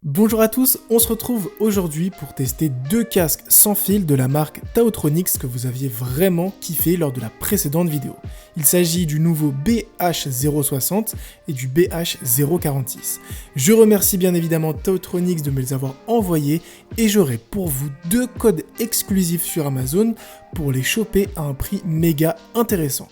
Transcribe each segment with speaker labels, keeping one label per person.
Speaker 1: Bonjour à tous, on se retrouve aujourd'hui pour tester deux casques sans fil de la marque Taotronix que vous aviez vraiment kiffé lors de la précédente vidéo. Il s'agit du nouveau BH060 et du BH046. Je remercie bien évidemment Taotronix de me les avoir envoyés et j'aurai pour vous deux codes exclusifs sur Amazon pour les choper à un prix méga intéressant.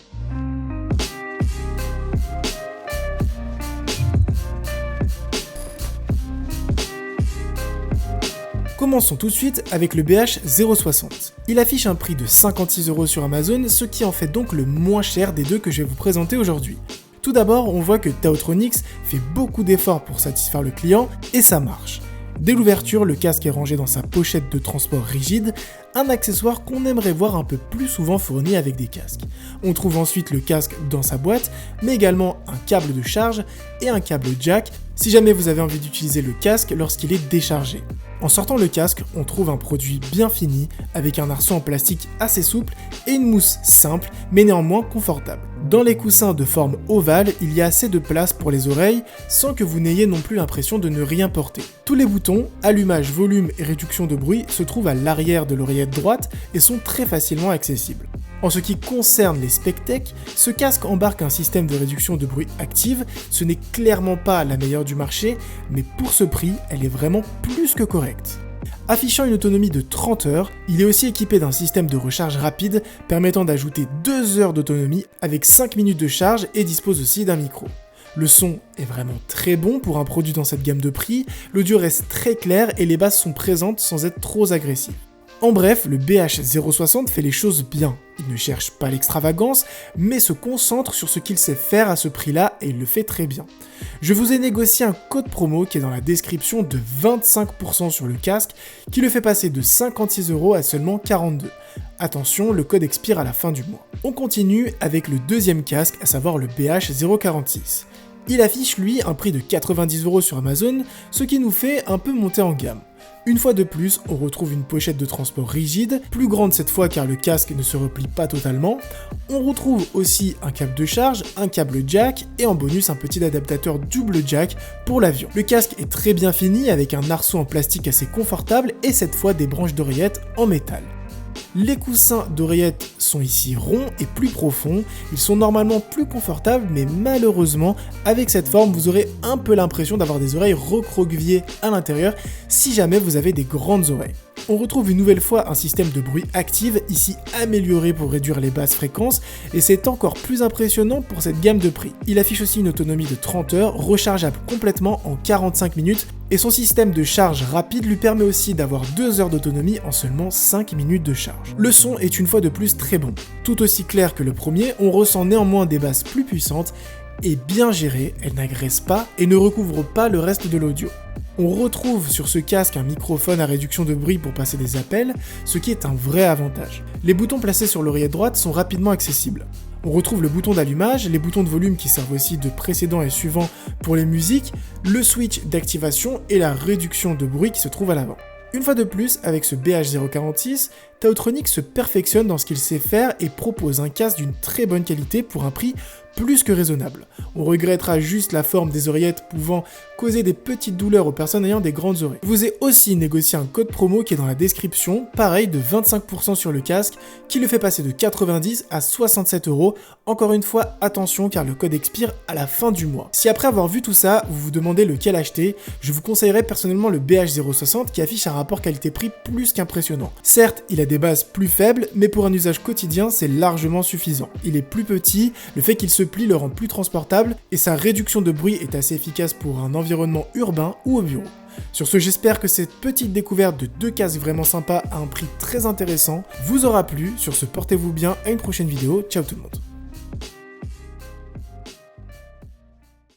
Speaker 1: Commençons tout de suite avec le BH060. Il affiche un prix de 56€ sur Amazon, ce qui en fait donc le moins cher des deux que je vais vous présenter aujourd'hui. Tout d'abord, on voit que Taotronix fait beaucoup d'efforts pour satisfaire le client, et ça marche. Dès l'ouverture, le casque est rangé dans sa pochette de transport rigide, un accessoire qu'on aimerait voir un peu plus souvent fourni avec des casques. On trouve ensuite le casque dans sa boîte, mais également un câble de charge et un câble jack, si jamais vous avez envie d'utiliser le casque lorsqu'il est déchargé. En sortant le casque, on trouve un produit bien fini, avec un arceau en plastique assez souple et une mousse simple, mais néanmoins confortable. Dans les coussins de forme ovale, il y a assez de place pour les oreilles, sans que vous n'ayez non plus l'impression de ne rien porter. Tous les boutons, allumage, volume et réduction de bruit, se trouvent à l'arrière de l'oreillette droite et sont très facilement accessibles. En ce qui concerne les SpecTech, ce casque embarque un système de réduction de bruit active, ce n'est clairement pas la meilleure du marché, mais pour ce prix, elle est vraiment plus que correcte. Affichant une autonomie de 30 heures, il est aussi équipé d'un système de recharge rapide permettant d'ajouter 2 heures d'autonomie avec 5 minutes de charge et dispose aussi d'un micro. Le son est vraiment très bon pour un produit dans cette gamme de prix, l'audio reste très clair et les basses sont présentes sans être trop agressives. En bref, le BH060 fait les choses bien. Il ne cherche pas l'extravagance, mais se concentre sur ce qu'il sait faire à ce prix-là et il le fait très bien. Je vous ai négocié un code promo qui est dans la description de 25% sur le casque, qui le fait passer de 56€ à seulement 42. Attention, le code expire à la fin du mois. On continue avec le deuxième casque, à savoir le BH046. Il affiche lui un prix de 90€ sur Amazon, ce qui nous fait un peu monter en gamme. Une fois de plus, on retrouve une pochette de transport rigide, plus grande cette fois car le casque ne se replie pas totalement. On retrouve aussi un câble de charge, un câble jack et en bonus un petit adaptateur double jack pour l'avion. Le casque est très bien fini avec un arceau en plastique assez confortable et cette fois des branches d'oreillettes en métal. Les coussins d'oreillettes sont ici ronds et plus profonds, ils sont normalement plus confortables mais malheureusement avec cette forme vous aurez un peu l'impression d'avoir des oreilles recroquevillées à l'intérieur si jamais vous avez des grandes oreilles. On retrouve une nouvelle fois un système de bruit active, ici amélioré pour réduire les basses fréquences, et c'est encore plus impressionnant pour cette gamme de prix. Il affiche aussi une autonomie de 30 heures, rechargeable complètement en 45 minutes, et son système de charge rapide lui permet aussi d'avoir 2 heures d'autonomie en seulement 5 minutes de charge. Le son est une fois de plus très bon. Tout aussi clair que le premier, on ressent néanmoins des basses plus puissantes, et bien gérées, elles n'agressent pas et ne recouvrent pas le reste de l'audio. On retrouve sur ce casque un microphone à réduction de bruit pour passer des appels, ce qui est un vrai avantage. Les boutons placés sur l'oreillette droite sont rapidement accessibles. On retrouve le bouton d'allumage, les boutons de volume qui servent aussi de précédent et suivant pour les musiques, le switch d'activation et la réduction de bruit qui se trouve à l'avant. Une fois de plus, avec ce BH046, Taotronix se perfectionne dans ce qu'il sait faire et propose un casque d'une très bonne qualité pour un prix plus que raisonnable. On regrettera juste la forme des oreillettes pouvant causer des petites douleurs aux personnes ayant des grandes oreilles. Je vous ai aussi négocié un code promo qui est dans la description, pareil de 25% sur le casque, qui le fait passer de 90 à 67€. Encore une fois, attention car le code expire à la fin du mois. Si après avoir vu tout ça, vous vous demandez lequel acheter, je vous conseillerais personnellement le BH060 qui affiche un rapport qualité-prix plus qu'impressionnant. Certes, il a des bases plus faibles, mais pour un usage quotidien, c'est largement suffisant. Il est plus petit, le fait qu'il se plie le rend plus transportable et sa réduction de bruit est assez efficace pour un environnement urbain ou au bureau. Sur ce, j'espère que cette petite découverte de deux casques vraiment sympas à un prix très intéressant vous aura plu. Sur ce, portez-vous bien, à une prochaine vidéo, ciao tout le monde.